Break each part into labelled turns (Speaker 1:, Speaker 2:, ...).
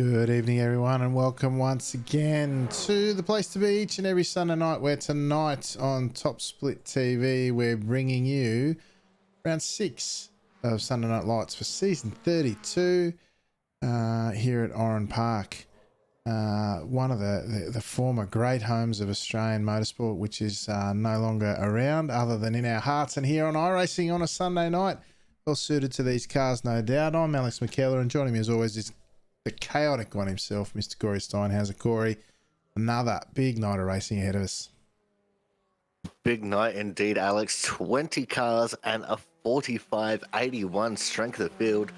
Speaker 1: Good evening, everyone, and welcome once again to the place to be each and every Sunday night, where tonight on Top Split TV, we're bringing you round 6 of Sunday Night Lights for season 32 here at Oran Park. One of the former great homes of Australian motorsport, which is no longer around other than in our hearts and here on iRacing on a Sunday night. Well suited to these cars, no doubt. I'm Alex McKellar, and joining me as always is the chaotic one himself, Mr. Corey Stein. How's it, Corey? Another big night of racing ahead of us.
Speaker 2: Big night indeed, Alex. 20 cars and a 45.81 strength of field.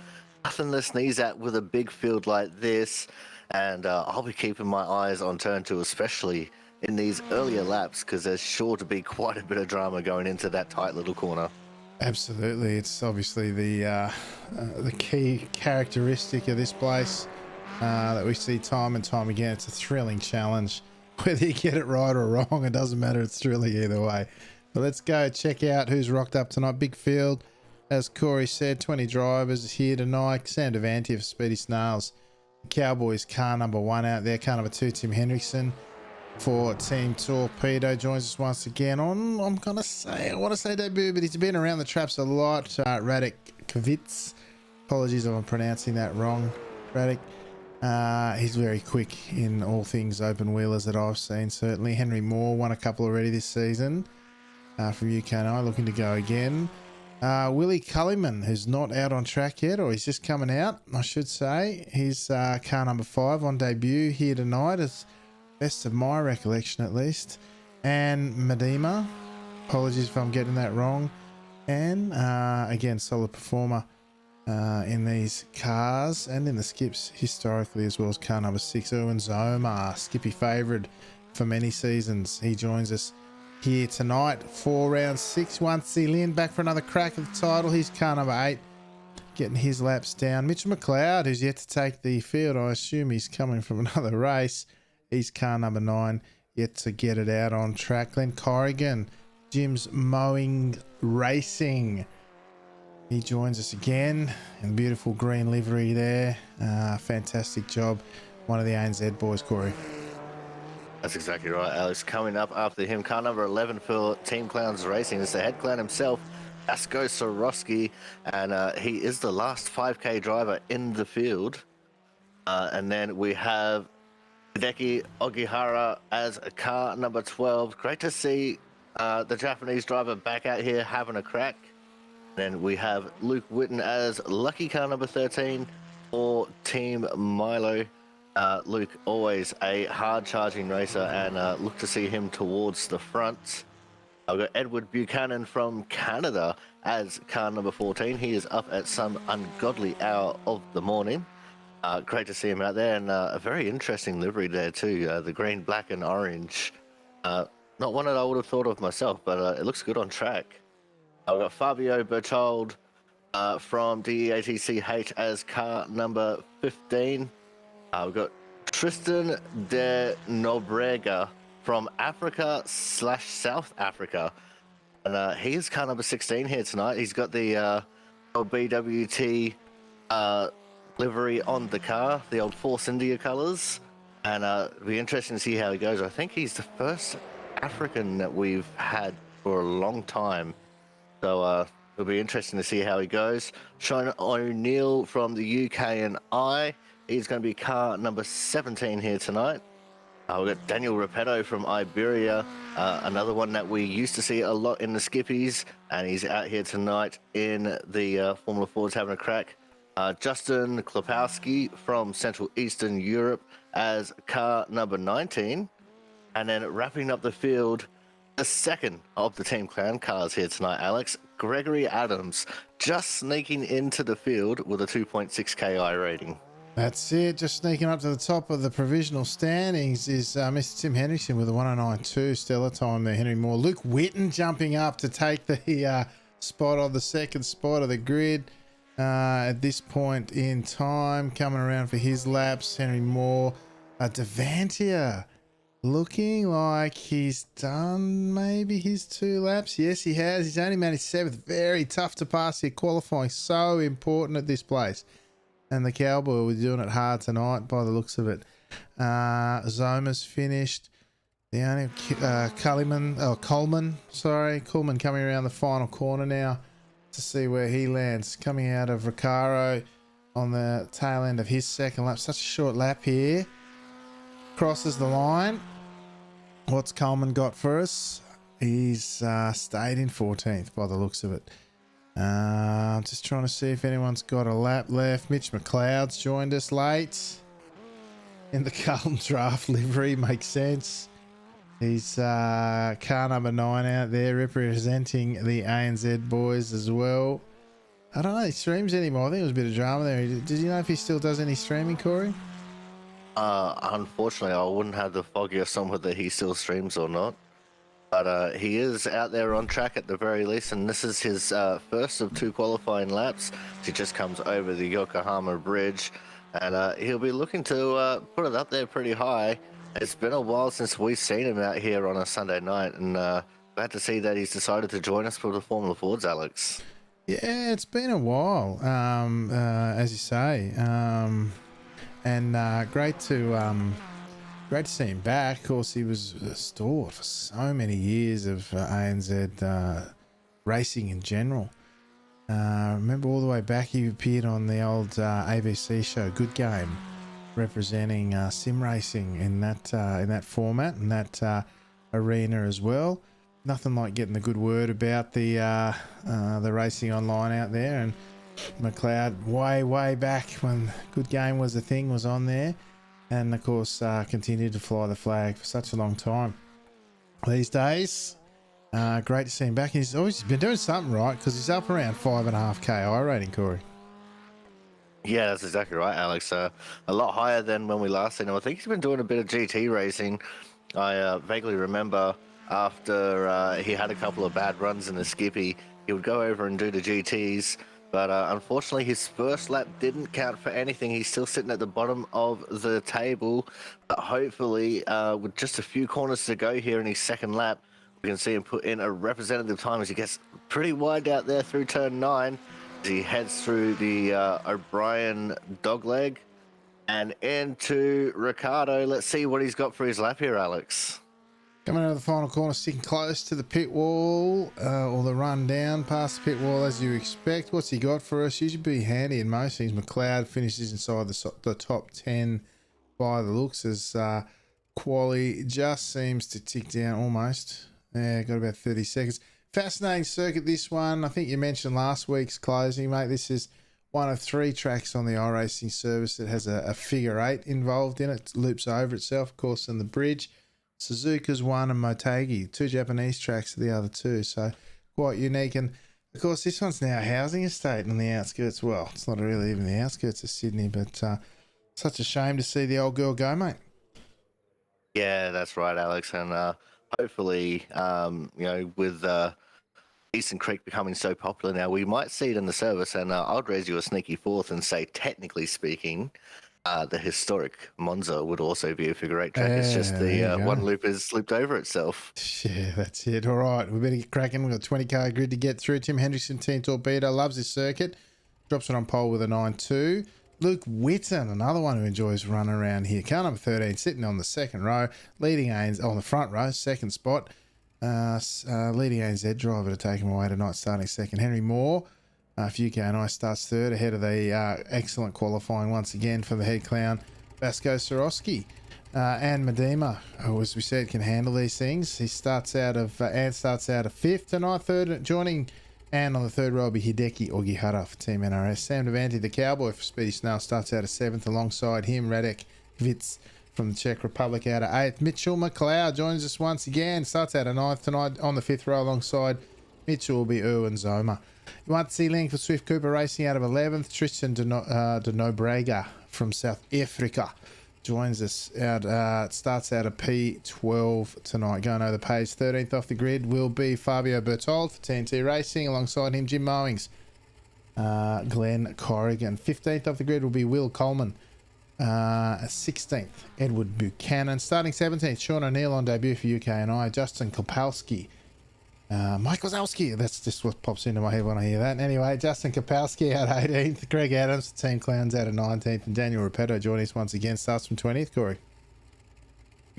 Speaker 2: Nothing to sneeze at with a big field like this. And I'll be keeping my eyes on turn two, especially in these earlier laps, because there's sure to be quite a bit of drama going into that tight little corner.
Speaker 1: Absolutely. It's obviously the key characteristic of this place that we see time and time again. It's a thrilling challenge. Whether you get it right or wrong, it doesn't matter. It's thrilling either way. But let's go check out who's rocked up tonight. Big field, as Corey said, 20 drivers here tonight. Sam Devanti for Speedy Snails. Cowboys car number 1 out there. Car number 2, Tim Henriksen for Team Torpedo joins us once again on, I want to say debut, but he's been around the traps a lot. Radek Kvitz. Apologies if I'm pronouncing that wrong, Radek. He's very quick in all things open wheelers that I've seen, certainly. Henry Moore won a couple already this season from UK9, looking to go again. Willie Culliman, who's not out on track yet, or he's just coming out, I should say. He's car number 5 on debut here tonight, as best of my recollection at least. And Medema, apologies if I'm getting that wrong. And again, solid performer in these cars and in the skips historically, as well as car number 6, Erwin Zomar, Skippy favourite for many seasons. He joins us here tonight for round 6. Once Lynn back for another crack at the title. He's car number 8, getting his laps down. Mitchell McLeod, who's yet to take the field, I assume he's coming from another race. He's car number 9, yet to get it out on track. Glenn Corrigan, Jim's Mowing Racing. He joins us again in beautiful green livery there. Fantastic job. One of the ANZ boys, Corey.
Speaker 2: That's exactly right, Alex. Coming up after him, car number 11 for Team Clowns Racing. It's the head clown himself, Asko Sorosky, and he is the last 5K driver in the field. And then we have Hideki Ogihara as car number 12. Great to see the Japanese driver back out here having a crack. Then we have Luke Witten as lucky car number 13 for Team Milo. Luke, always a hard-charging racer, and look to see him towards the front. I've got Edward Buchanan from Canada as car number 14. He is up at some ungodly hour of the morning. Great to see him out there, and a very interesting livery there too, the green, black and orange. Not one that I would have thought of myself, but it looks good on track. I've got Fabio Berthold from DEATCH as car number 15. We've got Tristan de Nobrega from Africa/South Africa, and he is car number 16 here tonight. He's got the BWT livery on the car, the old Force India colours, and it'll be interesting to see how he goes. I think he's the first African that we've had for a long time, so it'll be interesting to see how he goes. Sean O'Neill from the UK and he's going to be car number 17 here tonight. We've got Daniel Repetto from Iberia, another one that we used to see a lot in the Skippies, and he's out here tonight in the Formula Fords having a crack. Justin Klopowski from Central Eastern Europe as car number 19. And then wrapping up the field, the second of the Team Clown cars here tonight, Alex, Gregory Adams, just sneaking into the field with a 2.6 KI rating.
Speaker 1: That's it. Just sneaking up to the top of the provisional standings is Mr. Tim Henriksen with a 109.2 stellar time there. Henry Moore. Luke Witten jumping up to take the spot on the second spot of the grid at this point in time. Coming around for his laps, Henry Moore. Devantia looking like he's done maybe his 2 laps. Yes, he has. He's only managed 7th. Very tough to pass here. Qualifying so important at this place. and the Cowboy were doing it hard tonight by the looks of it. Zoma's finished. The only Coleman coming around the final corner now to see where he lands. Coming out of Recaro on the tail end of his second lap. Such a short lap here. Crosses the line. What's Coleman got for us? He's stayed in 14th by the looks of it. I'm just trying to see if anyone's got a lap left. Mitch McLeod's joined us late in the Carlton draft livery. Makes sense. He's car number 9 out there representing the ANZ boys as well. I don't know if he streams anymore. I think there was a bit of drama there. Did you know if he still does any streaming, Corey?
Speaker 2: Unfortunately, I wouldn't have the foggiest on whether he still streams or not. But he is out there on track at the very least, and this is his first of 2 qualifying laps. He just comes over the Yokohama Bridge, and he'll be looking to put it up there pretty high. It's been a while since we've seen him out here on a Sunday night, and glad to see that he's decided to join us for the Formula Fords, Alex.
Speaker 1: Yeah, it's been a while, as you say, and great to see him back. Of course, he was stored for so many years of ANZ racing in general. Remember all the way back, he appeared on the old ABC show Good Game, representing sim racing in that format and that arena as well. Nothing like getting the good word about the racing online out there. And McLeod, way back when Good Game was a thing, was on there, and of course continued to fly the flag for such a long time. These days, great to see him back. He's always been doing something right, because he's up around 5.5k I rating, Corey.
Speaker 2: Yeah, that's exactly right, Alex. A lot higher than when we last seen him. I think he's been doing a bit of GT racing. I vaguely remember after he had a couple of bad runs in the Skippy, he would go over and do the GTs. But unfortunately, his first lap didn't count for anything. He's still sitting at the bottom of the table. But hopefully, with just a few corners to go here in his second lap, we can see him put in a representative time as he gets pretty wide out there through turn 9. As he heads through the O'Brien dogleg and into Ricardo. Let's see what he's got for his lap here, Alex.
Speaker 1: Coming out of the final corner, sticking close to the pit wall, or the run down past the pit wall as you expect. What's he got for us? Usually be handy in most things. McLeod finishes inside the top 10 by the looks, as Quali just seems to tick down almost. Yeah, got about 30 seconds. Fascinating circuit, this one. I think you mentioned last week's closing, mate. This is one of 3 tracks on the iRacing service that has a figure 8 involved in it. It loops over itself, of course, in the bridge. Suzuka's one and Motegi, 2 Japanese tracks are the other 2, so quite unique. And of course, this one's now a housing estate on the outskirts. Well, it's not really even the outskirts of Sydney, but such a shame to see the old girl go, mate.
Speaker 2: Yeah, that's right, Alex. And hopefully, with Eastern Creek becoming so popular now, we might see it in the service. And I'll raise you a sneaky 4th and say, technically speaking, the historic Monza would also be a figure 8 track. It's just the one loop is looped over itself.
Speaker 1: Yeah, that's it. All right, we better get cracking. We've got a 20k grid to get through. Tim Hendrickson, Team Torpedo, loves this circuit. Drops it on pole with a 9.2. Luke Whitten, another one who enjoys running around here. Car number 13, sitting on the second row. Leading ANZ on the front row, second spot. Leading ANZ driver to take him away tonight, starting second. Henry Moore. UK and I starts third, ahead of the excellent qualifying once again for the head clown Vasco Sorosky. And Medema, who, as we said, can handle these things. He starts out of 5th tonight, third, joining Anne on the third row will be Hideki Ogihara for Team NRS. Sam Devanti, the Cowboy for Speedy Snail, starts out of 7th alongside him. Radek Vitz from the Czech Republic out of 8th. Mitchell McLeod joins us once again, starts out of 9th tonight on the 5th row alongside Mitchell will be Erwin Zoma. You want to see Ling for Swift Cooper racing out of 11th. Tristan de Nobrega from South Africa joins us out. Starts out of P12 tonight. Going over the page. 13th off the grid will be Fabio Bertold for TNT Racing. Alongside him, Jim Mowings, Glenn Corrigan. 15th off the grid will be Will Coleman. 16th, Edward Buchanan. Starting 17th, Sean O'Neill on debut for UK and I. Justin Kopalski. Mike Wazowski, that's just what pops into my head when I hear that. Anyway, Justin Kapowski out 18th, Greg Adams, Team Clowns out of 19th, and Daniel Repetto joining us once again, starts from 20th, Corey.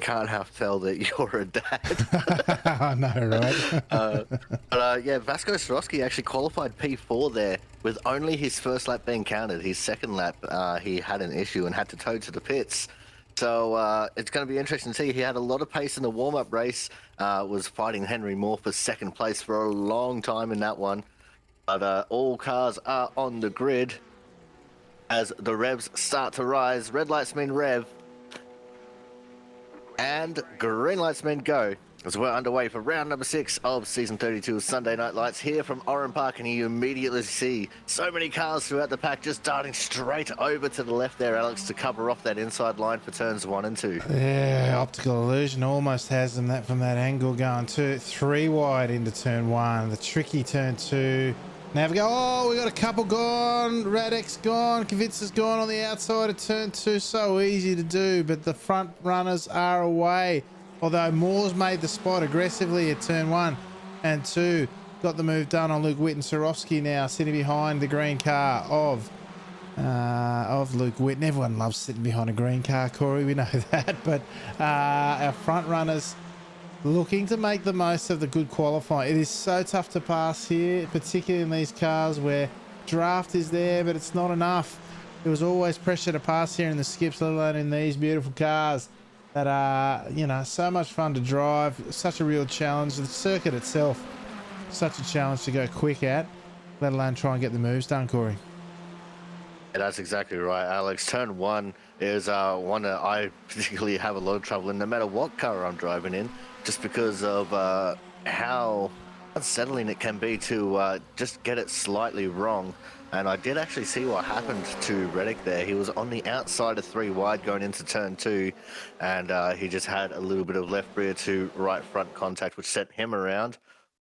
Speaker 2: Can't have to tell that you're a dad.
Speaker 1: I know, right?
Speaker 2: Yeah, Vasco Swarovski actually qualified P4 there with only his first lap being counted. His second lap, he had an issue and had to tow to the pits. So it's going to be interesting to see. He had a lot of pace in the warm-up race, was fighting Henry Moore for second place for a long time in that one. But all cars are on the grid as the revs start to rise. Red lights mean rev. And green lights mean go. As we're underway for round number 6 of Season 32 of Sunday Night Lights here from Oran Park, and you immediately see so many cars throughout the pack just darting straight over to the left there, Alex, to cover off that inside line for turns 1 and 2.
Speaker 1: Yeah, optical illusion almost has them that from that angle going 3 wide into turn 1. The tricky turn 2. Now we go, oh, we got a couple gone. Radek's gone. Kvitza's gone on the outside of turn 2. So easy to do, but the front runners are away. Although Moore's made the spot aggressively at turn 1 and 2. Got the move done on Luke Witt, and Swarovski now sitting behind the green car of Luke Witt. Everyone loves sitting behind a green car, Corey. We know that. But our front runners looking to make the most of the good qualifying. It is so tough to pass here, particularly in these cars where draft is there, but it's not enough. There was always pressure to pass here in the skips, let alone in these beautiful cars that are, you know, so much fun to drive. Such a real challenge. The circuit itself, such a challenge to go quick at, let alone try and get the moves done, Corey.
Speaker 2: Yeah, that's exactly right, Alex. Turn 1 is one that I particularly have a lot of trouble in, no matter what car I'm driving in, just because of how unsettling it can be to just get it slightly wrong. And I did actually see what happened to Reddick there. He was on the outside of 3 wide going into turn 2, and he just had a little bit of left rear to right front contact, which sent him around.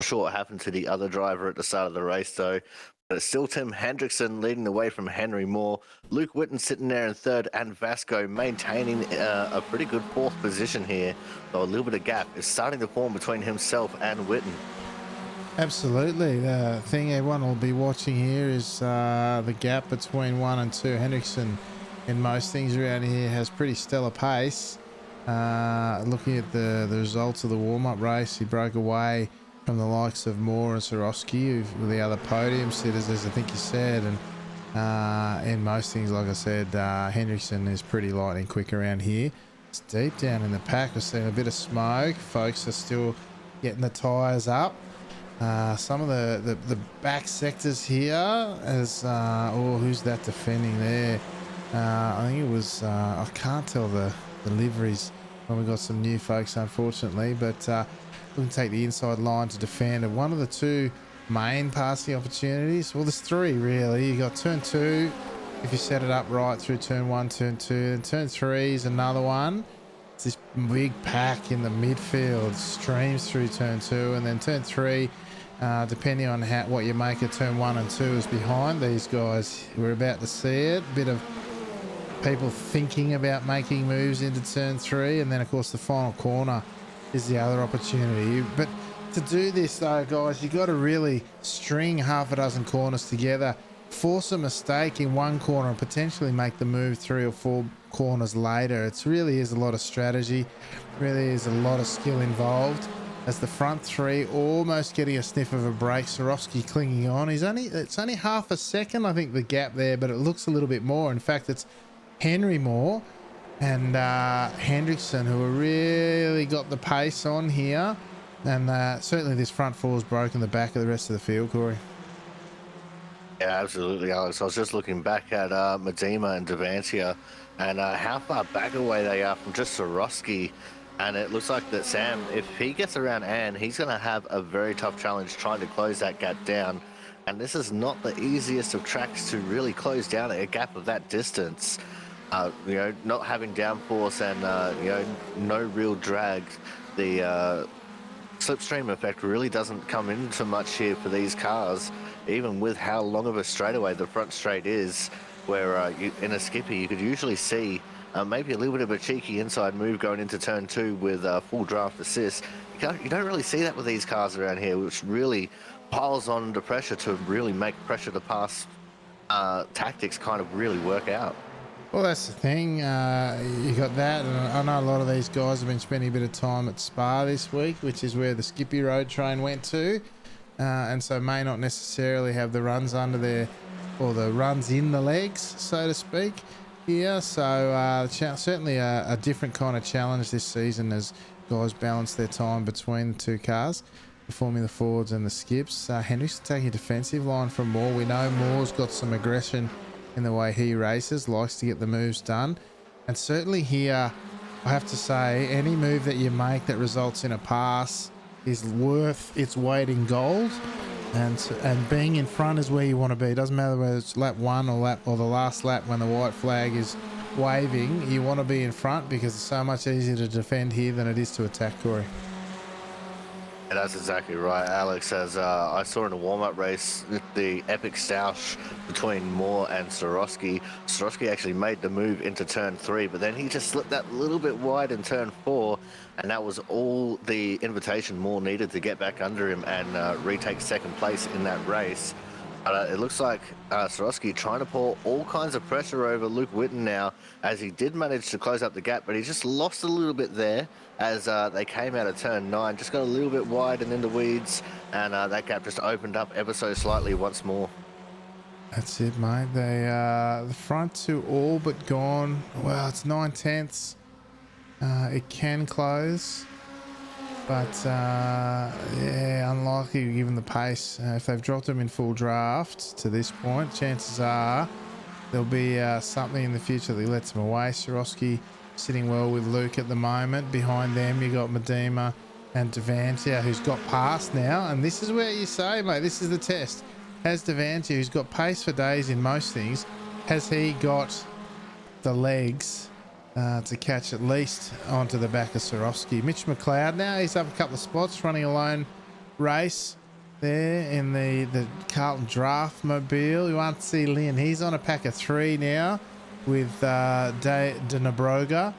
Speaker 2: Not sure what happened to the other driver at the start of the race, though. But it's still Tim Hendrickson leading the way from Henry Moore. Luke Witten sitting there in 3rd, and Vasco maintaining a pretty good 4th position here. Though a little bit of gap is starting to form between himself and Witten.
Speaker 1: Absolutely. The thing everyone will be watching here is the gap between 1 and 2. Hendrickson, in most things around here, has pretty stellar pace. Looking at the results of the warm-up race, he broke away from the likes of Moore and Swarovski, with the other podium sitters, as I think you said. And in most things, like I said, Hendrickson is pretty lightning quick around here. It's deep down in the pack. We're seeing a bit of smoke. Folks are still getting the tyres up. Some of the back sectors here, as who's that defending there? I think it was I can't tell the liveries when we got some new folks, unfortunately, but we can take the inside line to defend. And one of the 2 main passing opportunities, well, there's 3 really. You got turn 2 if you set it up right through turn 1, turn 2, and turn 3 is another one. It's this big pack in the midfield, streams through turn 2, and then turn 3, depending on what you make of turn 1 and 2, is behind these guys. We're about to see it. Bit of people thinking about making moves into turn 3, and then of course the final corner is the other opportunity. But to do this though, guys, you got to really string half a dozen corners together, force a mistake in one corner and potentially make the move 3 or 4 corners later. It really is a lot of strategy, really is a lot of skill involved, as the front 3 almost getting a sniff of a break. Swarovski clinging on. It's only half a second, I think, the gap there, but it looks a little bit more. In fact, it's Henry Moore and Hendrickson who have really got the pace on here, and certainly this front 4's broken the back of the rest of the field, Corey.
Speaker 2: Yeah, absolutely, Alex. I was just looking back at Medema and Devantia, and how far back away they are from just Swarovski. And it looks like that Sam, if he gets around Anne, he's going to have a very tough challenge trying to close that gap down. And this is not the easiest of tracks to really close down a gap of that distance. You know, not having downforce and, you know, no real drag. The slipstream effect really doesn't come into much here for these cars, even with how long of a straightaway the front straight is, where in a skippy you could usually see maybe a little bit of a cheeky inside move going into turn 2 with full draft assist. You don't really see that with these cars around here, which really piles on the pressure to really make pressure to pass tactics kind of really work out.
Speaker 1: Well, that's the thing. You got that, and I know a lot of these guys have been spending a bit of time at Spa this week, which is where the Skippy Road train went to, and so may not necessarily have the runs under their, or the runs in the legs, so to speak, here. So certainly a different kind of challenge this season as guys balance their time between the two cars, the Formula Fords and the Skips. Hendrickson taking a defensive line from Moore. We know Moore's got some aggression in the way he races, likes to get the moves done, and certainly here I have to say any move that you make that results in a pass is worth its weight in gold, and being in front is where you want to be. It doesn't matter whether it's lap 1 or the last lap when the white flag is waving. You want to be in front because it's so much easier to defend here than it is to attack, Corey.
Speaker 2: Yeah, that's exactly right, Alex. As I saw in a warm-up race, the epic stoush between Moore and Sorosky. Sorosky actually made the move into turn 3, but then he just slipped that little bit wide in turn 4, and that was all the invitation Moore needed to get back under him and retake second place in that race. It looks like Sorosky trying to pour all kinds of pressure over Luke Whitten now, as he did manage to close up the gap, but he just lost a little bit there as they came out of turn 9, just got a little bit wide and in the weeds, and that gap just opened up ever so slightly once more.
Speaker 1: That's it, mate. They the front two all but gone. Well, it's 9/10. It can close, but yeah, unlikely given the pace. If they've dropped them in full draft to this point, chances are there'll be something in the future that lets them away. Sorosky sitting well with Luke at the moment. Behind them, you got Medema and Devantia, who's got past now. And this is where you say, mate, this is the test. Has Devantia, who's got pace for days in most things, has he got the legs to catch at least onto the back of Sorosky? Mitch McLeod now, he's up a couple of spots, running a lone race there in the Carlton Draft Mobile. You want to see Lynn, he's on a pack of 3 now with De Nabraga,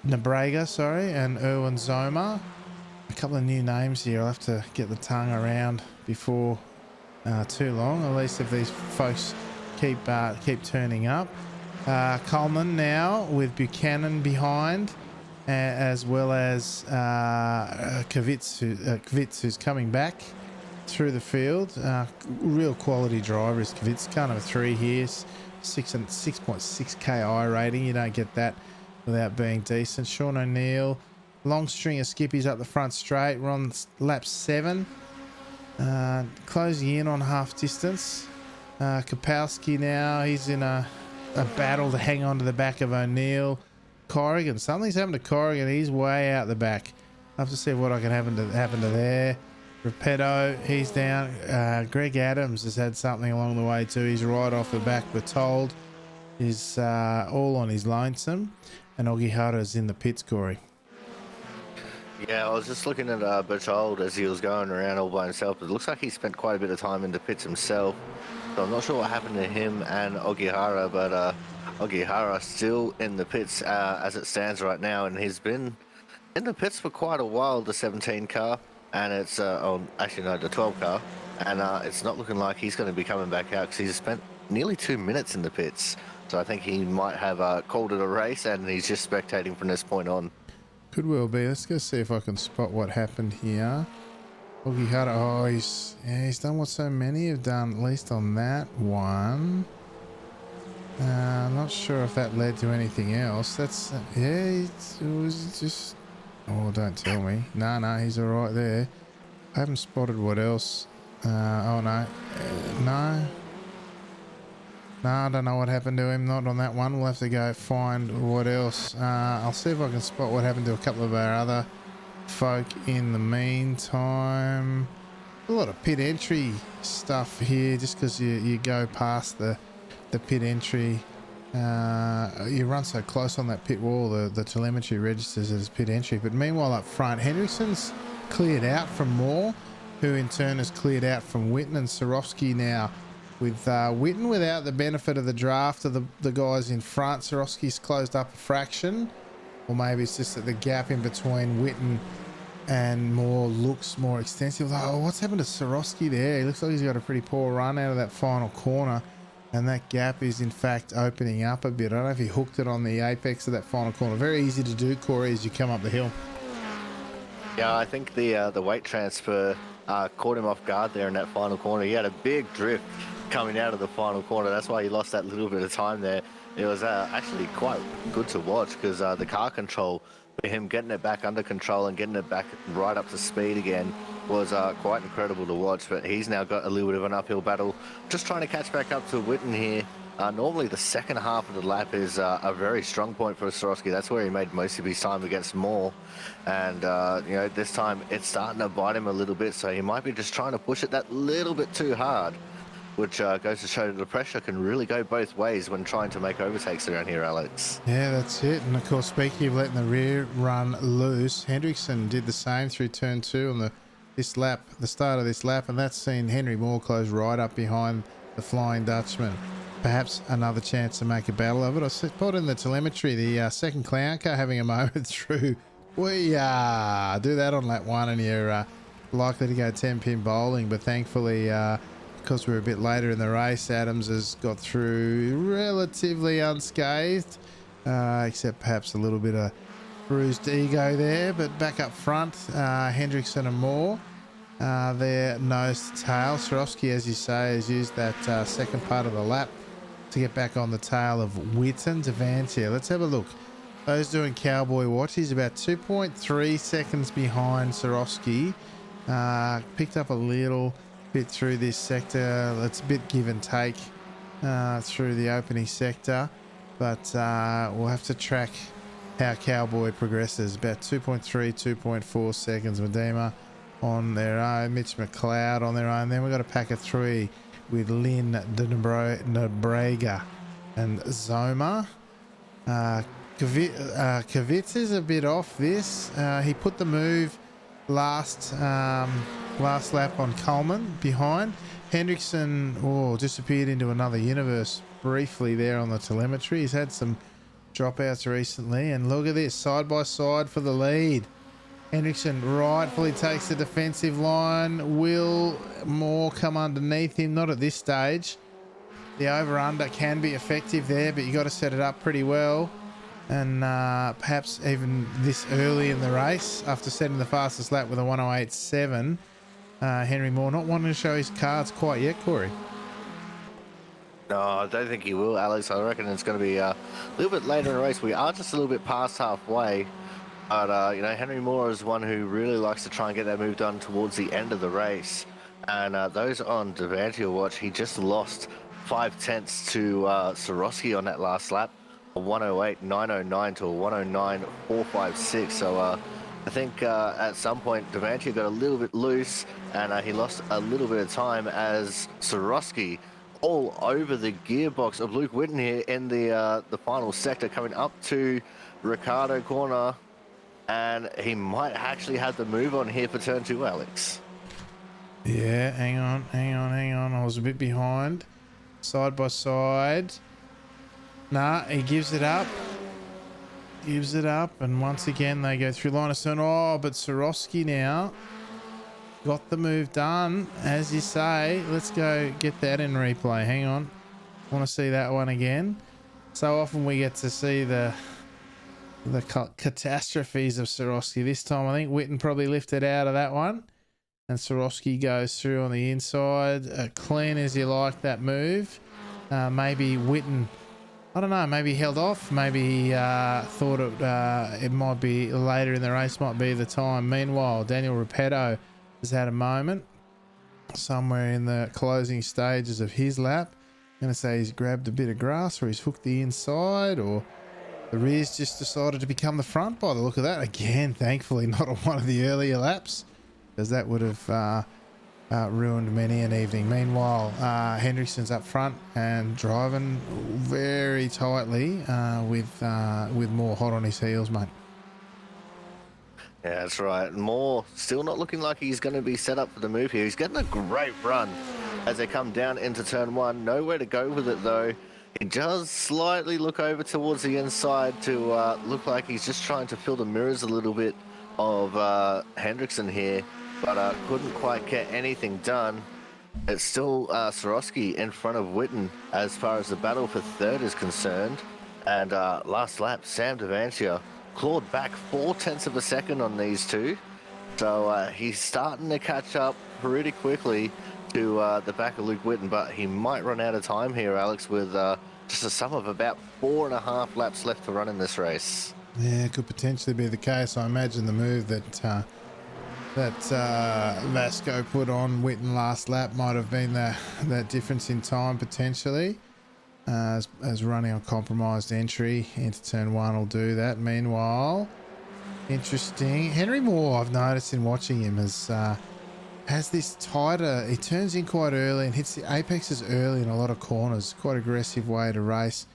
Speaker 1: and Erwin Zoma. A couple of new names here. I'll have to get the tongue around before too long, at least if these folks keep turning up. Coleman now with Buchanan behind, as well as Kvitz, who's coming back through the field. Real quality driver is Kvitz. Kind of a 3 here, 6.6 KI rating. You don't get that without being decent. Sean O'Neill, long string of skippies up the front straight. We're on lap 7, closing in on half distance. Kapowski now, he's in a battle to hang on to the back of O'Neill. Corrigan, something's happened to Corrigan. He's way out the back. I'll have to see what can happen to there. Repetto, he's down. Greg Adams has had something along the way too. He's right off the back, we're told. He's all on his lonesome. And Ogihara's in the pits, Corey.
Speaker 2: Yeah, I was just looking at Berthold as he was going around all by himself. It looks like he spent quite a bit of time in the pits himself. So I'm not sure what happened to him and Ogihara, but Ogihara still in the pits as it stands right now. And he's been in the pits for quite a while, the 17 car. And it's, actually no, the 12 car. And it's not looking like he's going to be coming back out because he's spent nearly 2 minutes in the pits. So I think he might have called it a race and he's just spectating from this point on.
Speaker 1: Could well be. Let's go see if I can spot what happened here. Ogihara, oh, he's done what so many have done, at least on that one. I'm not sure if that led to anything else. That's, yeah, it was just, oh, don't tell me. No, he's all right there. I haven't spotted what else. Oh, no. No, I don't know what happened to him. Not on that one. We'll have to go find what else. I'll see if I can spot what happened to a couple of our other folk in the meantime. A lot of pit entry stuff here, just because you go past the pit entry. You run so close on that pit wall, the telemetry registers as pit entry. But meanwhile up front, Hendrickson's cleared out from Moore, who in turn has cleared out from Whitten, and Sorosky now with Witten without the benefit of the draft of the guys in front. Swarovski's closed up a fraction, or maybe it's just that the gap in between Witten and Moore looks more extensive. Oh, what's happened to Swarovski there? He looks like he's got a pretty poor run out of that final corner, and that gap is in fact opening up a bit. I don't know if he hooked it on the apex of that final corner. Very easy to do, Corey, as you come up the hill.
Speaker 2: Yeah, I think the weight transfer caught him off guard there in that final corner. He had a big drift coming out of the final corner. That's why he lost that little bit of time there. It was actually quite good to watch because the car control, for him getting it back under control and getting it back right up to speed again, was quite incredible to watch. But he's now got a little bit of an uphill battle, just trying to catch back up to Witten here. Normally the second half of the lap is a very strong point for Swarovski. That's where he made most of his time against Moore. And, you know, this time it's starting to bite him a little bit. So he might be just trying to push it that little bit too hard, which goes to show that the pressure can really go both ways when trying to make overtakes around here, Alex.
Speaker 1: Yeah, that's it. And of course, speaking of letting the rear run loose, Hendrickson did the same through turn 2 on the start of this lap, and that's seen Henry Moore close right up behind the Flying Dutchman. Perhaps another chance to make a battle of it. I spotted in the telemetry the second clown car having a moment through. We do that on lap 1 and you're likely to go 10-pin bowling, but thankfully because we're a bit later in the race, Adams has got through relatively unscathed, except perhaps a little bit of bruised ego there. But back up front, Hendrickson and Moore, they're nose to tail. Swarovski, as you say, has used that second part of the lap to get back on the tail of Witten. Devantier, let's have a look. Those doing Cowboy Watch, he's about 2.3 seconds behind Swarovski. Picked up a little bit through this sector. It's a bit give and take through the opening sector, but we'll have to track how Cowboy progresses. About 2.4 seconds. Medema on their own, Mitch McLeod on their own. Then we've got a pack of 3 with Lynn de Nebrega and Zoma. Kavitz is a bit off this. He put the move last lap on Coleman behind. Hendrickson disappeared into another universe briefly there on the telemetry. He's had some dropouts recently, and look at this, side by side for the lead. Hendrickson rightfully takes the defensive line. Will Moore come underneath him? Not at this stage. The over-under can be effective there, but you got to set it up pretty well. And perhaps even this early in the race, after setting the fastest lap with a 108.7, Henry Moore not wanting to show his cards quite yet, Corey.
Speaker 2: No, I don't think he will, Alex. I reckon it's going to be a little bit later in the race. We are just a little bit past halfway. But, you know, Henry Moore is one who really likes to try and get that move done towards the end of the race. And those on Devantier watch, he just lost 5/10 to Swarovski on that last lap. A 108.909 to a 109.456. So I think at some point Devantier got a little bit loose and he lost a little bit of time as Swarovski all over the gearbox of Luke Witten here in the final sector coming up to Ricardo corner. And he might actually have the move on here for turn 2, Alex.
Speaker 1: Yeah, hang on. I was a bit behind. Side by side. Nah, he gives it up. And once again, they go through line of sight. Oh, but Swarovski now got the move done, as you say. Let's go get that in replay. Hang on. Want to see that one again. So often we get to see the catastrophes of Swarovski. This time I think Witten probably lifted out of that one, and Swarovski goes through on the inside, clean as you like that move. Maybe Witten, I don't know, maybe held off, maybe he thought it might be later in the race, might be the time. Meanwhile, Daniel Repetto has had a moment somewhere in the closing stages of his lap. I'm going to say he's grabbed a bit of grass, or he's hooked the inside, or the rear's just decided to become the front by the look of that. Again, thankfully not on one of the earlier laps, because that would have ruined many an evening. Meanwhile, Hendrickson's up front and driving very tightly with Moore hot on his heels, mate.
Speaker 2: Yeah, that's right. Moore still not looking like he's going to be set up for the move here. He's getting a great run as they come down into turn one. Nowhere to go with it though. He does slightly look over towards the inside to look like he's just trying to fill the mirrors a little bit of Hendrickson here, but couldn't quite get anything done. It's still Swarovski in front of Witten as far as the battle for third is concerned. And last lap, Sam Devantia clawed back 0.4 of a second on these two. So he's starting to catch up pretty quickly to the back of Luke Witten, but he might run out of time here, Alex, with just a sum of about 4.5 laps left to run in this race.
Speaker 1: Yeah, it could potentially be the case. I imagine the move that Vasco put on Witten last lap might have been that difference in time potentially. As running on compromised entry into turn one will do that. Meanwhile, interesting, Henry Moore, I've noticed in watching him, has this tighter, he turns in quite early and hits the apexes early in a lot of corners. Quite aggressive way to race.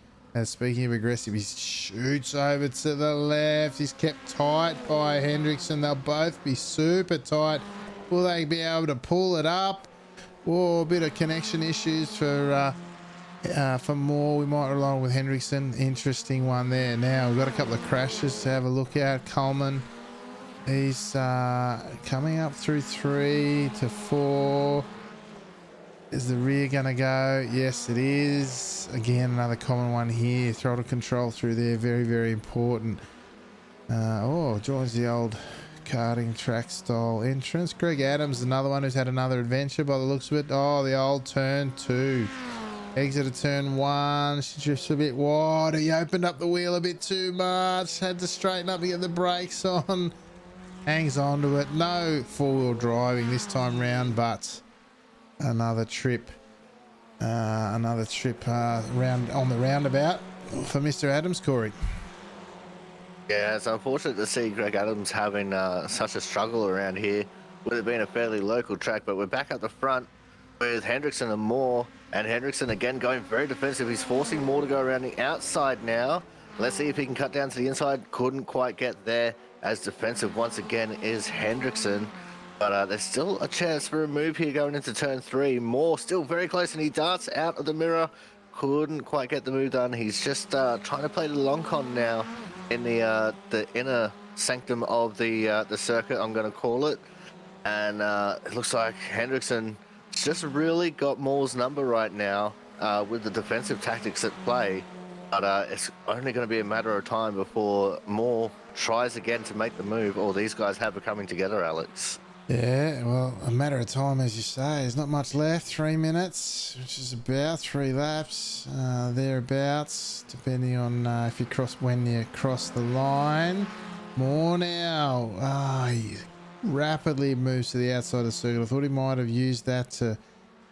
Speaker 1: Speaking of aggressive, he shoots over to the left. He's kept tight by Hendrickson. They'll both be super tight. Will they be able to pull it up? Oh, a bit of connection issues for Moore. We might rely on with Hendrickson. Interesting one there. Now we've got a couple of crashes to have a look at. Coleman, he's coming up through 3 to 4. Is the rear gonna go? Yes, it is. Again, another common one here. Throttle control through there, very, very important. Joins the old karting track style entrance. Greg Adams, another one who's had another adventure by the looks of it. Oh, the old turn 2. Exit of turn 1. She drifts a bit wide. He opened up the wheel a bit too much. Had to straighten up to get the brakes on. Hangs on to it. No four-wheel driving this time round, but another trip round on the roundabout for Mr. Adams, Corey.
Speaker 2: Yeah, it's unfortunate to see Greg Adams having such a struggle around here with it being a fairly local track, but we're back at the front with Hendrickson and Moore, and Hendrickson again going very defensive. He's forcing Moore to go around the outside now. Let's see if he can cut down to the inside. Couldn't quite get there, as defensive once again is Hendrickson. But there's still a chance for a move here going into turn 3. Moore still very close, and he darts out of the mirror. Couldn't quite get the move done. He's just trying to play the long con now in the inner sanctum of the circuit, I'm going to call it. And it looks like Hendrickson just really got Moore's number right now with the defensive tactics at play. But it's only going to be a matter of time before Moore tries again to make the move, or these guys have it coming together, Alex.
Speaker 1: Yeah, well, a matter of time, as you say. There's not much left. 3 minutes, which is about 3 laps, thereabouts, depending on when you cross the line. More now. He rapidly moves to the outside of the circuit. I thought he might have used that to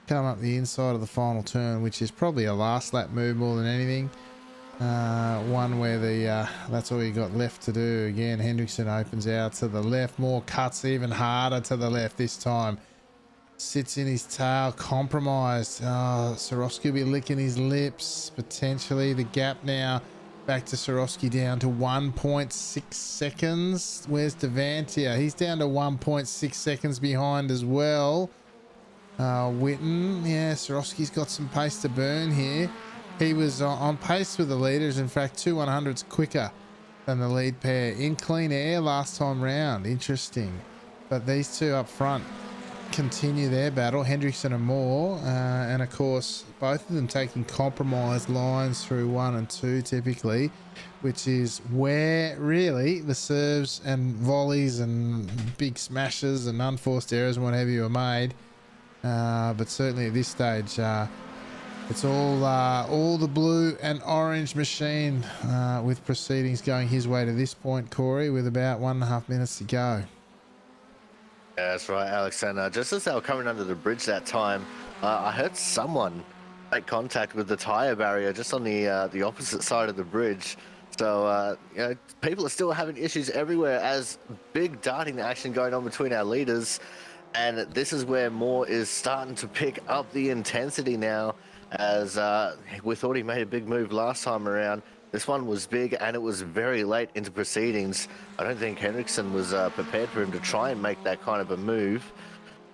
Speaker 1: come up the inside of the final turn, which is probably a last lap move more than anything. One where that's all you got left to do. Again, Hendrickson opens out to the left. Moore cuts even harder to the left this time. Sits in his tail, compromised. Swarovski will be licking his lips potentially. The gap now back to Swarovski down to 1.6 seconds. Where's Devantia? He's down to 1.6 seconds behind as well. Witten, yeah, Swarovski's got some pace to burn here. He was on pace with the leaders. In fact, 2 100s quicker than the lead pair in clean air last time round. Interesting. But these two up front continue their battle, Hendrickson and Moore. And of course, both of them taking compromised lines through 1 and 2 typically, which is where really the serves and volleys and big smashes and unforced errors and what have you are made. But certainly at this stage, it's all the blue and orange machine with proceedings going his way to this point, Corey, with about 1.5 minutes to go.
Speaker 2: Yeah, that's right, Alex. And just as they were coming under the bridge that time, I heard someone make contact with the tyre barrier just on the opposite side of the bridge. So, people are still having issues everywhere as big darting action going on between our leaders. And this is where Moore is starting to pick up the intensity now, as we thought he made a big move last time around. This one was big, and it was very late into proceedings. I don't think Hendrickson was prepared for him to try and make that kind of a move.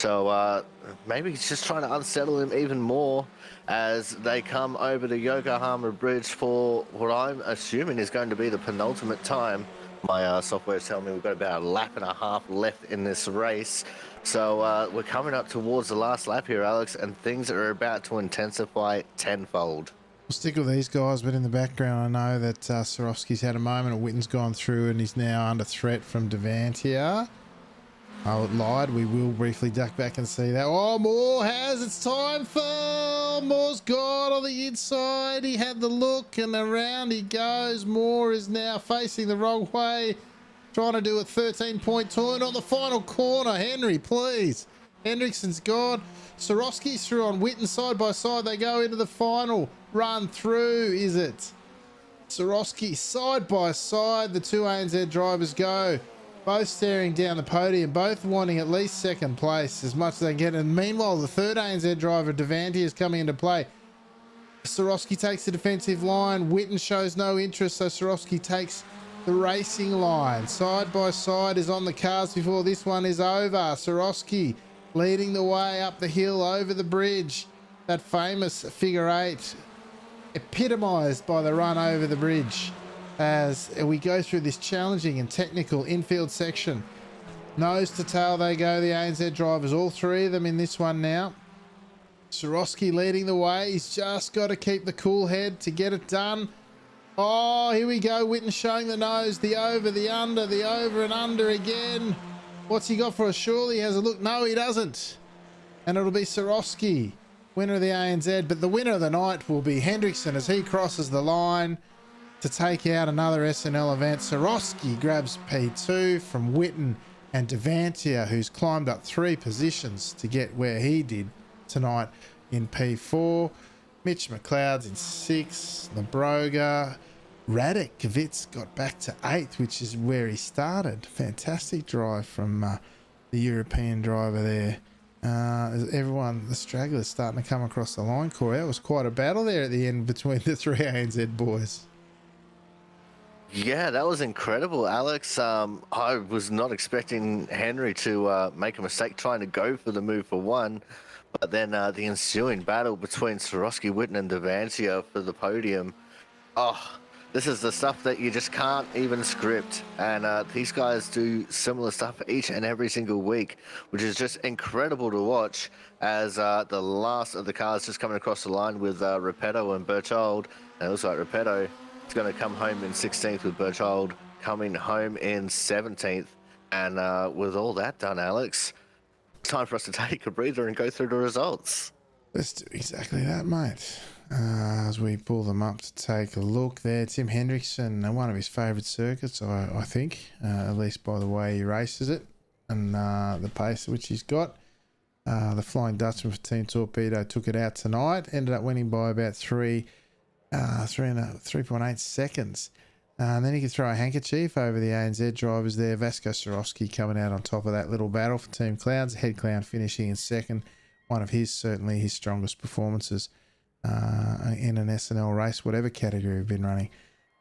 Speaker 2: So maybe he's just trying to unsettle him even more as they come over the Yokohama Bridge for what I'm assuming is going to be the penultimate time. My software is telling me we've got about a lap and a half left in this race. So we're coming up towards the last lap here, Alex, and things are about to intensify tenfold.
Speaker 1: We'll stick with these guys, but in the background, I know that Swarovski's had a moment, and Witten's gone through and he's now under threat from Devantia. Oh, it lied. We will briefly duck back and see that. Oh, Moore has. It's time for Moore's gone on the inside. He had the look and around he goes. Moore is now facing the wrong way. Trying to do a 13-point turn on the final corner. Henry, please. Hendrickson's gone. Swarovski's through on Witten side by side. They go into the final run through, is it? Swarovski side by side. The two ANZ drivers go. Both staring down the podium, both wanting at least second place as much as they get. And meanwhile, the third ANZ driver, Devanti, is coming into play. Swarovski takes the defensive line. Witten shows no interest, so Swarovski takes the racing line. Side by side is on the cars before this one is over. Swarovski leading the way up the hill over the bridge. That famous figure eight, epitomised by the run over the bridge. As we go through this challenging and technical infield section. Nose to tail they go, the ANZ drivers, all three of them in this one now. Swarovski leading the way. He's just got to keep the cool head to get it done. Oh, here we go. Witten showing the nose, the over, the under, the over and under again. What's he got for us? Surely he has a look. No, he doesn't. And it'll be Swarovski, winner of the ANZ. But the winner of the night will be Hendrickson as he crosses the line to take out another SNL event. Swarovski grabs P2 from Witten and Devantia, who's climbed up 3 positions to get where he did tonight in P4. Mitch McLeod's in 6th. Labroga. Radek Kavitz got back to 8th, which is where he started. Fantastic drive from the European driver there. Everyone, the stragglers starting to come across the line, Corey. That was quite a battle there at the end between the 3 ANZ boys.
Speaker 2: Yeah, that was incredible, Alex. I was not expecting Henry to make a mistake trying to go for the move for one, but then the ensuing battle between Swarovski, Witten and Devantia for the podium. Oh, this is the stuff that you just can't even script. And these guys do similar stuff each and every single week, which is just incredible to watch as the last of the cars just coming across the line with Repetto and Berchold. And it looks like Repetto is going to come home in 16th with Berchold coming home in 17th. And with all that done, Alex, it's time for us to take a breather and go through the results.
Speaker 1: Let's do exactly that, mate. As we pull them up to take a look there, Tim Hendrickson, one of his favourite circuits, I think, at least by the way he races it and the pace which he's got. The Flying Dutchman for Team Torpedo took it out tonight, ended up winning by about 3.8 seconds. And then he could throw a handkerchief over the ANZ drivers there. Vasco Swarovski coming out on top of that little battle for Team Clouds. Head Clown finishing in 2nd. One of certainly his strongest performances in an SNL race, whatever category we've been running.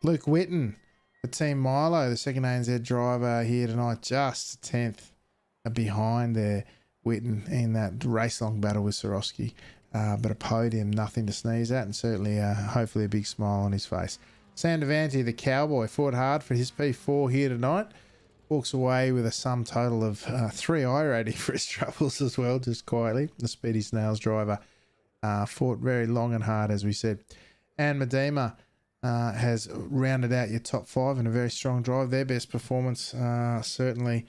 Speaker 1: Luke Witten for Team Milo, the 2nd ANZ driver here tonight, just 10th behind there. Witten in that race-long battle with Swarovski. But a podium, nothing to sneeze at, and certainly hopefully a big smile on his face. Sam Devanti, the cowboy, fought hard for his P4 here tonight. Walks away with a sum total of 3 I rating for his troubles as well, just quietly. The Speedy Snails driver fought very long and hard, as we said. And Medema has rounded out your top 5 in a very strong drive. Their best performance, certainly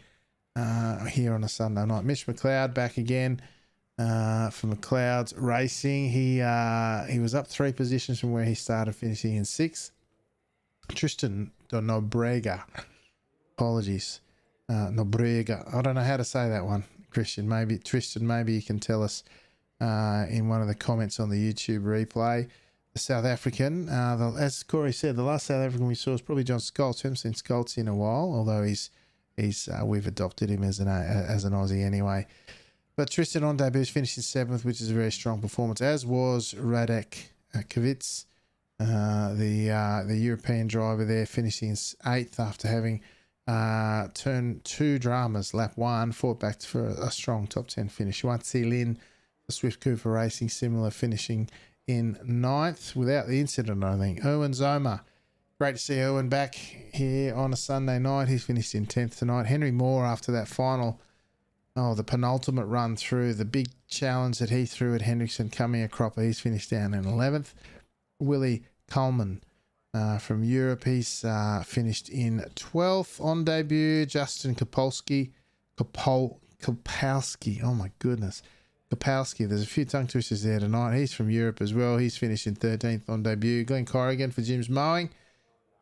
Speaker 1: here on a Sunday night. Mitch McLeod back again for McLeod's Racing. He was up 3 positions from where he started, finishing in 6th. Tristan Nobrega. Apologies. Nobrega. I don't know how to say that one, Christian. Tristan, maybe you can tell us in one of the comments on the YouTube replay. The South African, as Corey said, the last South African we saw was probably John Scholz. We haven't seen Scholz in a while, although we've adopted him as an Aussie anyway. But Tristan on debut finished in 7th, which is a very strong performance, as was Radek Kavitz, the European driver there, finishing in 8th after having turn 2 dramas, lap 1, fought back for a strong top 10 finish. Yuan-Tze Lin, the Swift Cooper Racing, similar, finishing in 9th without the incident, I think. Erwin Zoma, great to see Erwin back here on a Sunday night. He's finished in 10th tonight. Henry Moore, after that the penultimate run through, the big challenge that he threw at Hendrickson coming a cropper, he's finished down in 11th. Willie Coleman from Europe, he's finished in 12th on debut. Justin Kapowski, oh my goodness, Kapowski, there's a few tongue twisters there tonight. He's from Europe as well. He's finished in 13th on debut. Glenn Corrigan for Jim's Mowing,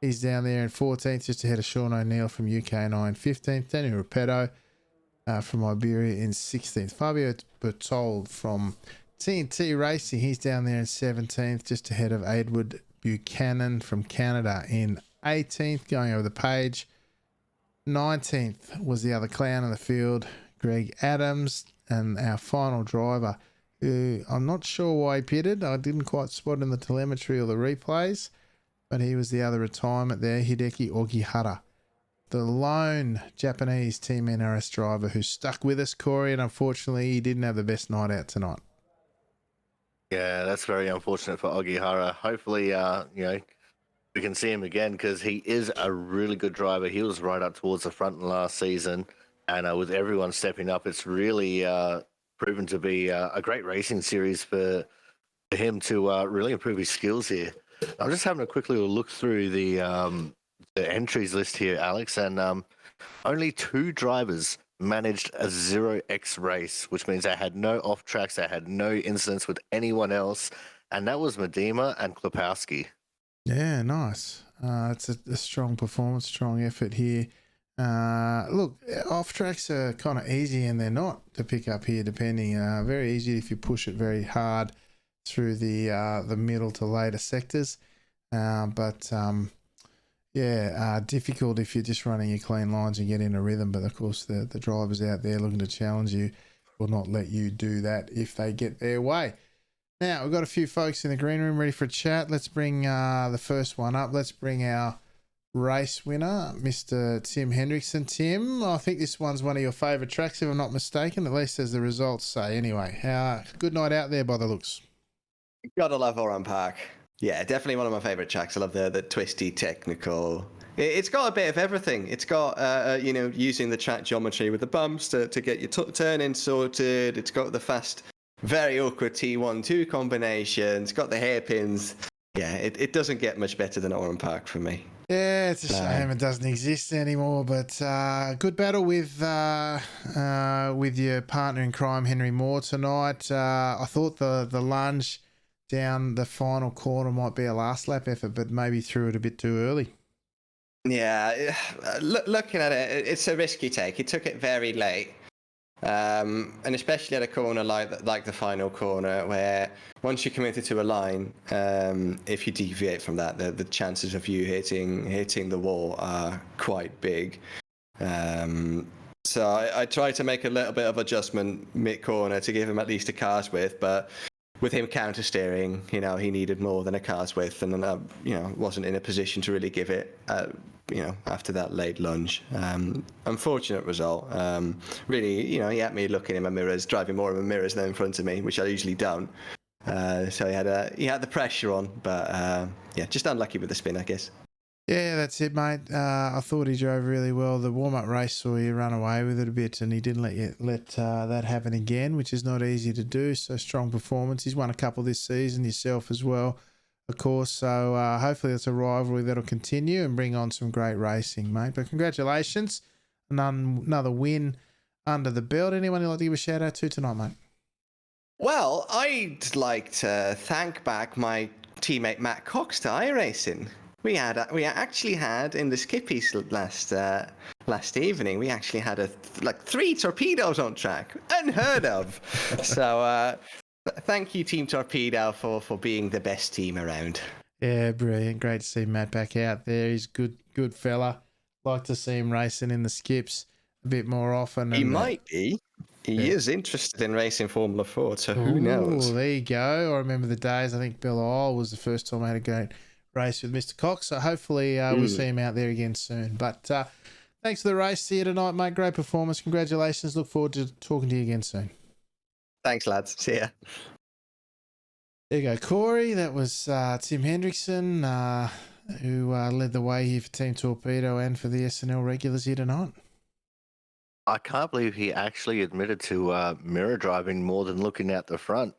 Speaker 1: he's down there in 14th, just ahead of Sean O'Neill from UK9 in 15th. Daniel Repetto from Iberia in 16th. Fabio Bertold from TNT Racing, he's down there in 17th, just ahead of Edward Buchanan from Canada in 18th, going over the page. 19th was the other clown in the field, Greg Adams, and our final driver, who I'm not sure why he pitted. I didn't quite spot in the telemetry or the replays, but he was the other retirement there, Hideki Ogihara, the lone Japanese Team NRS driver who stuck with us, Corey, and unfortunately he didn't have the best night out tonight.
Speaker 2: Yeah, that's very unfortunate for Ogihara. Hopefully, we can see him again, because he is a really good driver. He was right up towards the front last season, and with everyone stepping up, it's really proven to be a great racing series for him to really improve his skills here. I'm just having a quick little look through the entries list here, Alex, and only 2 drivers managed a 0x race, which means they had no off tracks, they had no incidents with anyone else, and that was Medema and Klopowski.
Speaker 1: Yeah, nice. It's a strong performance, strong effort here. Look, off tracks are kind of easy, and they're not to pick up here, depending. Very easy if you push it very hard through the middle to later sectors, but difficult if you're just running your clean lines and get in a rhythm. But of course, the drivers out there looking to challenge you will not let you do that if they get their way. Now, we've got a few folks in the green room ready for a chat. Let's bring the first one up. Let's bring our race winner, Mr. Tim Hendrickson. Tim, I think this one's one of your favourite tracks, if I'm not mistaken, at least as the results say. Anyway, good night out there by the looks.
Speaker 3: Gotta love Oran Park. Yeah, definitely one of my favourite tracks. I love the twisty, technical. It's got a bit of everything. It's got, using the track geometry with the bumps to get your turning sorted. It's got the fast, very awkward T1-2 combination. It's got the hairpins. Yeah, it doesn't get much better than Oran Park for me.
Speaker 1: Yeah, it's a shame it doesn't exist anymore, but good battle with your partner in crime, Henry Moore, tonight. I thought the lunge down the final corner might be a last lap effort, but maybe threw it a bit too early.
Speaker 3: Yeah, looking at it, it's a risky take. He took it very late. And especially at a corner like the final corner, where once you're committed to a line, if you deviate from that, the chances of you hitting the wall are quite big. So I tried to make a little bit of adjustment mid-corner to give him at least a car's width, but with him counter steering, he needed more than a car's width, and then wasn't in a position to really give it. After that late lunge, unfortunate result. Really, he had me looking in my mirrors, driving more in my mirrors than in front of me, which I usually don't. So he had the pressure on, but just unlucky with the spin, I guess.
Speaker 1: Yeah, that's it, mate. I thought he drove really well. The warm-up race saw you run away with it a bit, and he didn't let that happen again, which is not easy to do. So strong performance. He's won a couple this season, yourself as well, of course. So hopefully it's a rivalry that'll continue and bring on some great racing, mate. But congratulations. Another win under the belt. Anyone you'd like to give a shout-out to tonight, mate?
Speaker 3: Well, I'd like to thank back my teammate Matt Cox to iRacing. We actually had in the skippies last evening. We actually had 3 torpedoes on track, unheard of. So thank you, Team Torpedo, for being the best team around.
Speaker 1: Yeah, brilliant. Great to see Matt back out there. He's good fella. Like to see him racing in the skips a bit more often.
Speaker 3: He might be. He is interested in racing Formula 4, so who knows?
Speaker 1: There you go. I remember the days. I think Bill Isle was the first time I had a great race with Mr. Cox. So hopefully we'll see him out there again soon. But Thanks for the race here tonight, mate. Great performance. Congratulations. Look forward to talking to you again soon.
Speaker 3: Thanks, lads. See ya.
Speaker 1: There you go, Corey. That was Tim Hendrickson, who led the way here for Team Torpedo and for the SNL regulars here tonight.
Speaker 2: I can't believe he actually admitted to mirror driving more than looking out the front.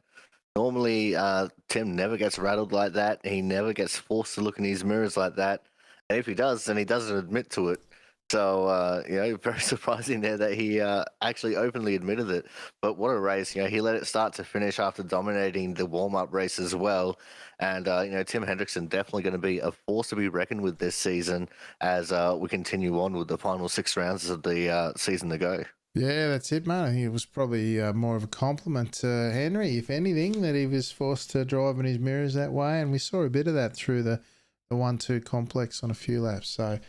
Speaker 2: Normally, Tim never gets rattled like that. He never gets forced to look in his mirrors like that. And if he does, then he doesn't admit to it. So, very surprising there that he actually openly admitted it. But what a race. He let it start to finish after dominating the warm-up race as well. And, Tim Hendrickson definitely going to be a force to be reckoned with this season as we continue on with the final 6 rounds of the season to go.
Speaker 1: Yeah, that's it, man. I think it was probably more of a compliment to Henry, if anything, that he was forced to drive in his mirrors that way. And we saw a bit of that through the 1-2 complex on a few laps. So,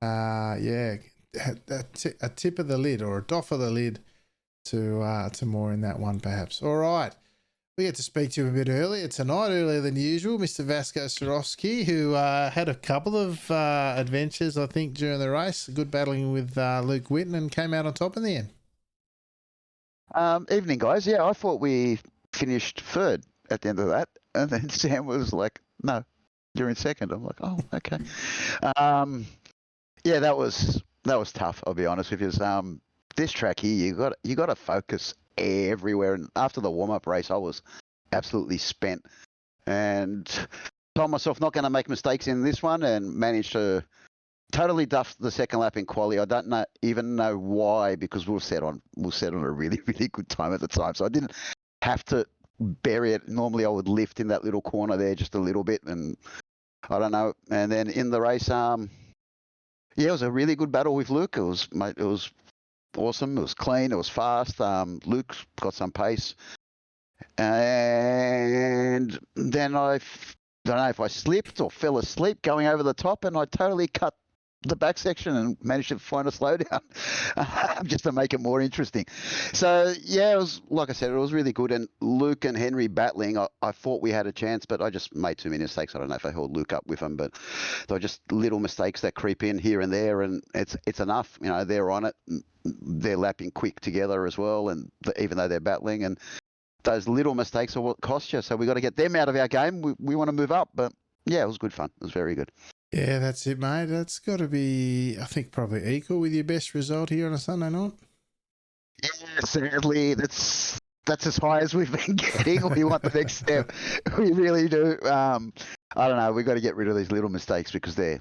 Speaker 1: a tip of the lid or a doff of the lid to more in that one, perhaps. All right. We get to speak to him a bit earlier than usual, Mr. Vasco Sorowski, who had a couple of adventures, I think, during the race. Good battling with Luke Whitten and came out on top in the end.
Speaker 4: Evening, guys. Yeah, I thought we finished third at the end of that. And then Sam was like, no, you're in second. I'm like, oh, okay. Yeah, that was tough, I'll be honest with you. This track here, you got to focus everywhere. And after the warm-up race, I was absolutely spent and told myself not going to make mistakes in this one and managed to totally duff the second lap in quali. I don't even know why, because we were set on a really, really good time at the time. So I didn't have to bury it. Normally I would lift in that little corner there just a little bit, and I don't know. And then in the race, it was a really good battle with Luke. It was awesome. It was clean. It was fast. Luke got some pace. And then I don't know if I slipped or fell asleep going over the top, and I totally cut the back section and managed to find a slowdown just to make it more interesting. So, yeah, it was, like I said, it was really good. And Luke and Henry battling, I thought we had a chance, but I just made too many mistakes. I don't know if I held Luke up with them, but they were just little mistakes that creep in here and there, and it's enough. They're on it. They're lapping quick together as well, and even though they're battling, and those little mistakes are what cost you. So we got to get them out of our game. We want to move up, but yeah, it was good fun. It was very good.
Speaker 1: Yeah, that's it, mate. That's got to be, I think, probably equal with your best result here on a Sunday night.
Speaker 4: Yeah, sadly, that's as high as we've been getting. We want the next step. We really do. I don't know. We've got to get rid of these little mistakes because they're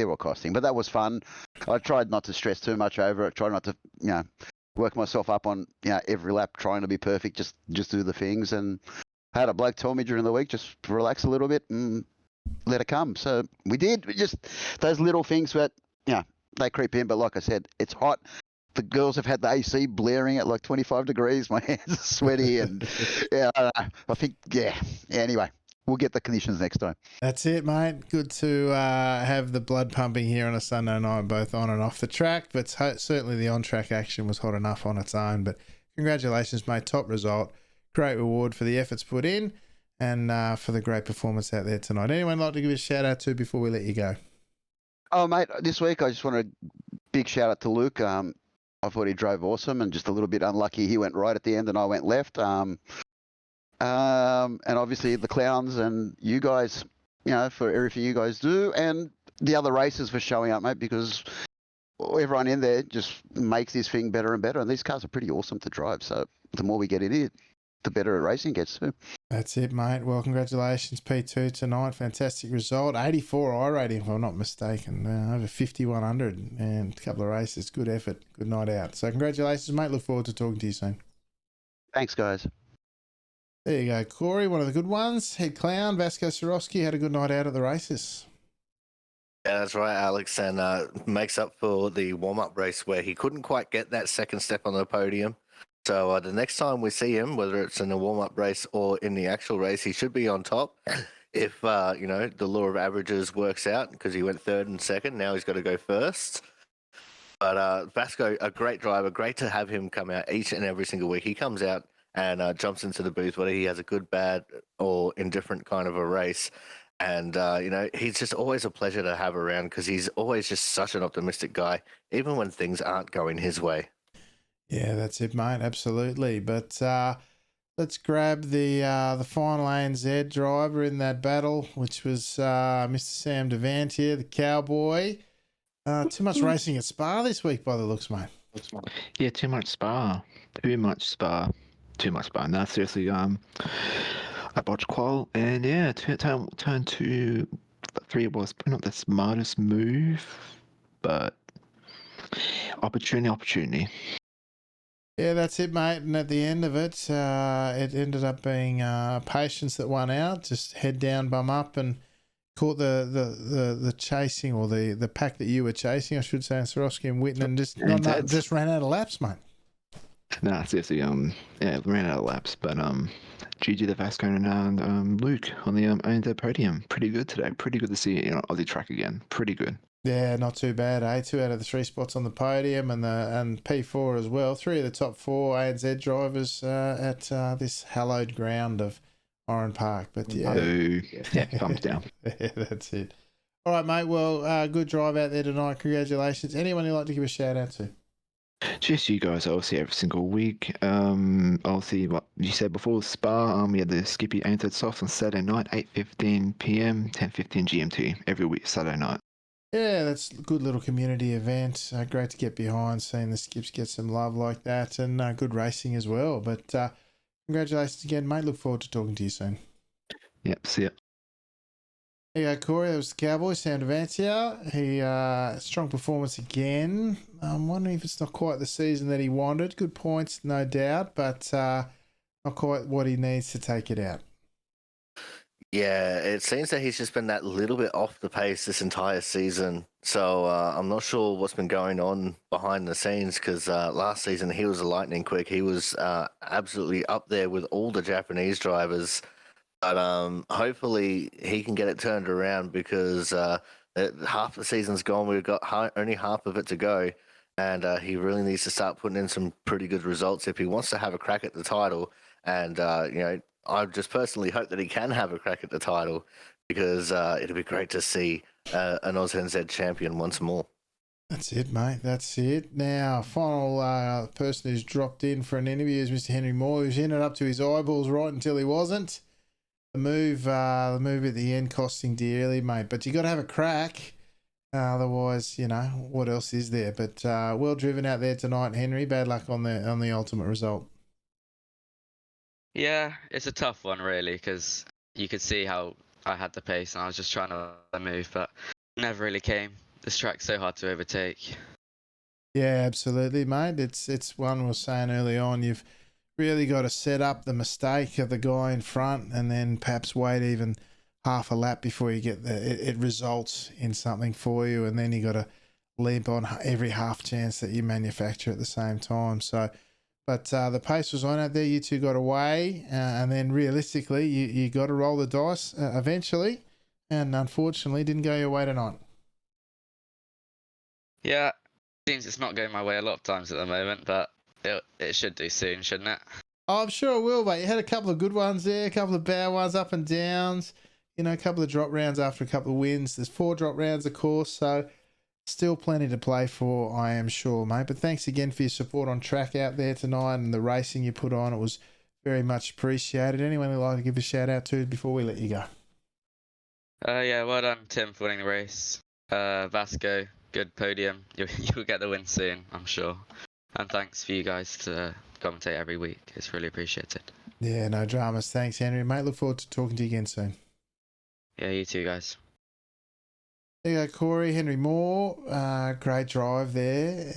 Speaker 4: all costing. But that was fun. I tried not to stress too much over it. Tried not to, work myself up on, every lap trying to be perfect. Just do the things. And I had a bloke tell me during the week, just relax a little bit and let it come. So we did. Just those little things that, they creep in. But like I said, it's hot. The girls have had the AC blaring at like 25 degrees. My hands are sweaty, and I think, Anyway, we'll get the conditions next time.
Speaker 1: That's it, mate. Good to have the blood pumping here on a Sunday night, both on and off the track. But certainly the on-track action was hot enough on its own. But congratulations, mate. Top result. Great reward for the efforts put in and for the great performance out there tonight. Anyone like to give a shout out to before we let you go?
Speaker 4: Oh, mate, this week I just want a big shout out to Luke. I thought he drove awesome and just a little bit unlucky. He went right at the end and I went left. And obviously the clowns and you guys, for everything you guys do, and the other racers for showing up, mate, because everyone in there just makes this thing better and better. And these cars are pretty awesome to drive. So the more we get in it, the better racing gets too.
Speaker 1: That's it, mate. Well, congratulations, P2 tonight. Fantastic result. 84 I rating, if I'm not mistaken. Over 5,100 and a couple of races. Good effort. Good night out. So congratulations, mate. Look forward to talking to you soon.
Speaker 4: Thanks, guys.
Speaker 1: There you go, Corey. One of the good ones. Head clown, Vasco Sorowski, had a good night out at the races.
Speaker 2: Yeah, that's right, Alex, and makes up for the warm-up race where he couldn't quite get that second step on the podium. So the next time we see him, whether it's in a warm-up race or in the actual race, he should be on top. If, the law of averages works out, because he went third and second, now he's got to go first. But Vasco, a great driver, great to have him come out each and every single week. He comes out and jumps into the booth, whether he has a good, bad, or indifferent kind of a race. And, he's just always a pleasure to have around because he's always just such an optimistic guy, even when things aren't going his way.
Speaker 1: Yeah, that's it, mate. Absolutely. But let's grab the final ANZ driver in that battle, which was Mr. Sam Devantier, the cowboy. Too much racing at Spa this week by the looks, mate.
Speaker 5: Yeah, too much spa. Too much spa. Too much spa. No, seriously, I botched qual, and yeah, turn to three was probably not the smartest move, but opportunity.
Speaker 1: Yeah, that's it, mate. And at the end of it, it ended up being Patience that won out. Just head down, bum up, and caught the chasing, or the pack that you were chasing, I should say, and Swarovski and Whitten, and just ran out of laps, mate.
Speaker 5: Nah, seriously, yeah, ran out of laps, but GG the Vasco and Luke on the ANZ podium. Pretty good today. Pretty good to see Aussie track again. Pretty good.
Speaker 1: Yeah, not too bad, eh? 2 out of the 3 spots on the podium, and P4 as well. 3 of the top 4 ANZ drivers at this hallowed ground of Oran Park. But yeah,
Speaker 5: yeah, thumbs down.
Speaker 1: Yeah, that's it. All right, mate. Well, good drive out there tonight. Congratulations. Anyone you'd like to give a shout out to?
Speaker 5: Just you guys, obviously, every single week. Obviously, what you said before, Spa, we had the Skippy ANZ Softs on Saturday night, 8:15 p.m., 10:15 GMT, every week, Saturday night.
Speaker 1: Yeah, that's a good little community event. Great to get behind, seeing the skips get some love like that, and good racing as well. But congratulations again, mate. Look forward to talking to you soon.
Speaker 5: Yep, see ya.
Speaker 1: There you go, Corey. That was the Cowboy, Sam Devantier. He strong performance again. I'm wondering if it's not quite the season that he wanted. Good points, no doubt, but not quite what he needs to take it out.
Speaker 2: Yeah, it seems that he's just been that little bit off the pace this entire season. So I'm not sure what's been going on behind the scenes because last season he was lightning quick. He was absolutely up there with all the Japanese drivers. But hopefully he can get it turned around because half the season's gone. We've got only half of it to go. And he really needs to start putting in some pretty good results if he wants to have a crack at the title. And, I just personally hope that he can have a crack at the title because it'd be great to see an AusNZ champion once more.
Speaker 1: That's it, mate. That's it. Now, final person who's dropped in for an interview is Mr. Henry Moore, who's in it up to his eyeballs right until he wasn't. The move at the end costing dearly, mate. But you got to have a crack. Otherwise, what else is there? But well driven out there tonight, Henry. Bad luck on the ultimate result.
Speaker 6: Yeah, it's a tough one really because you could see how I had the pace and I was just trying to move, but never really came. This track's so hard to overtake.
Speaker 1: Yeah, absolutely, mate. It's one we were saying early on. You've really got to set up the mistake of the guy in front and then perhaps wait even half a lap before you get it results in something for you, and then you got to limp on every half chance that you manufacture at the same time. So, but the pace was on out there. You two got away, and then realistically, you got to roll the dice eventually, and unfortunately, didn't go your way tonight.
Speaker 6: Yeah, seems it's not going my way a lot of times at the moment, but it should do soon, shouldn't it?
Speaker 1: Oh, I'm sure it will, mate. You had a couple of good ones there, a couple of bad ones, up and downs. A couple of drop rounds after a couple of wins. There's 4 drop rounds, of course, so still plenty to play for, I am sure, mate. But thanks again for your support on track out there tonight and the racing you put on. It was very much appreciated. Anyone you'd like to give a shout out to before we let you go?
Speaker 6: Yeah, well done, Tim, for winning the race. Vasco, good podium. You'll get the win soon, I'm sure. And thanks for you guys to commentate every week. It's really appreciated.
Speaker 1: Yeah, no dramas. Thanks, Henry, mate. Look forward to talking to you again soon.
Speaker 6: Yeah, you too, guys.
Speaker 1: There you go, Corey. Henry Moore, great drive there.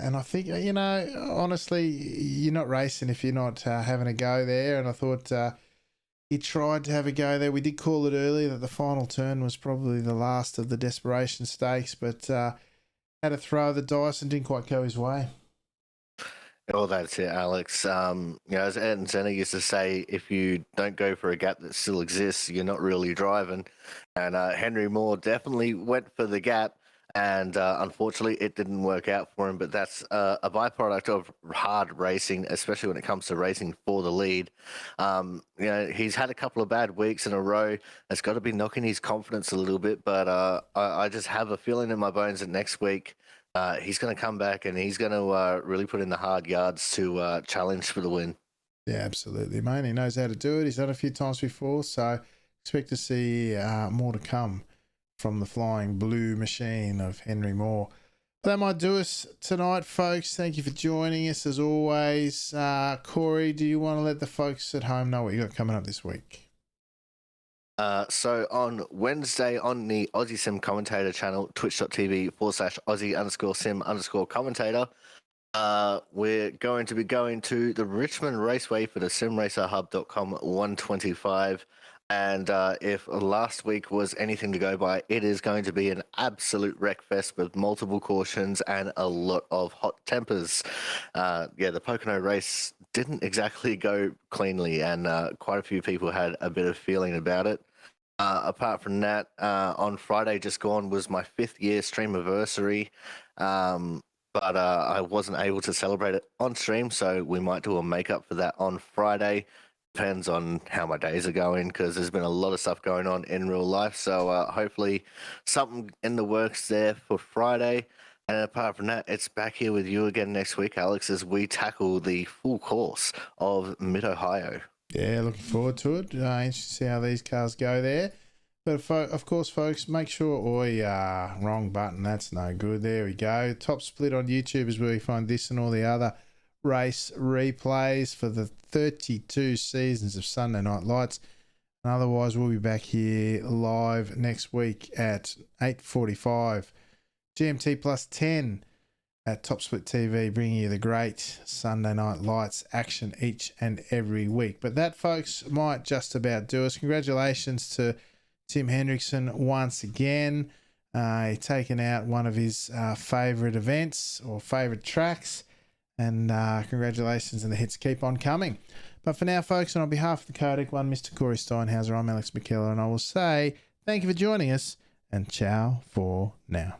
Speaker 1: And I think, honestly, you're not racing if you're not having a go there. And I thought he tried to have a go there. We did call it earlier that the final turn was probably the last of the desperation stakes, but had a throw of the dice and didn't quite go his way.
Speaker 2: Oh, that's it, Alex. As Ed and Senna used to say, if you don't go for a gap that still exists, you're not really driving. And Henry Moore definitely went for the gap And unfortunately, it didn't work out for him. But that's a byproduct of hard racing, especially when it comes to racing for the lead. He's had a couple of bad weeks in a row. It's got to be knocking his confidence a little bit. But I just have a feeling in my bones that next week he's going to come back and he's going to really put in the hard yards to challenge for the win.
Speaker 1: Yeah, absolutely, mate. He knows how to do it. He's done it a few times before, so expect to see more to come from the flying blue machine of Henry Moore. That might do us tonight, folks. Thank you for joining us as always. Corey, do you want to let the folks at home know what you got coming up this week?
Speaker 2: So on Wednesday on the Aussie Sim Commentator channel, twitch.tv/Aussie_Sim_commentator, we're going to be going to the Richmond Raceway for the SimRacerHub.com 125. And if last week was anything to go by, it is going to be an absolute wreck fest with multiple cautions and a lot of hot tempers. The Pocono race didn't exactly go cleanly, and quite a few people had a bit of feeling about it. Apart from that, on Friday just gone was my 5th year stream anniversary, but I wasn't able to celebrate it on stream, so we might do a make-up for that on Friday. Depends on how my days are going, because there's been a lot of stuff going on in real life. So hopefully something in the works there for Friday. And apart from that, it's back here with you again next week, Alex, as we tackle the full course of Mid-Ohio.
Speaker 1: Yeah, looking forward to it. Interesting to see how these cars go there. But of course, folks, make sure, wrong button, that's no good. There we go. Top Split on YouTube is where you find this and all the other race replays for the 32 seasons of Sunday Night Lights. And otherwise, we'll be back here live next week at 8:45 GMT plus 10 at Top Split TV, bringing you the great Sunday Night Lights action each and every week. But that, folks, might just about do us. Congratulations to Tim Hendrickson once again. Taking out one of his favourite events or favourite tracks. And congratulations, and the hits keep on coming. But for now, folks, and on behalf of the Codec One, Mr. Corey Steinhauser, I'm Alex McKellar, and I will say thank you for joining us, and ciao for now.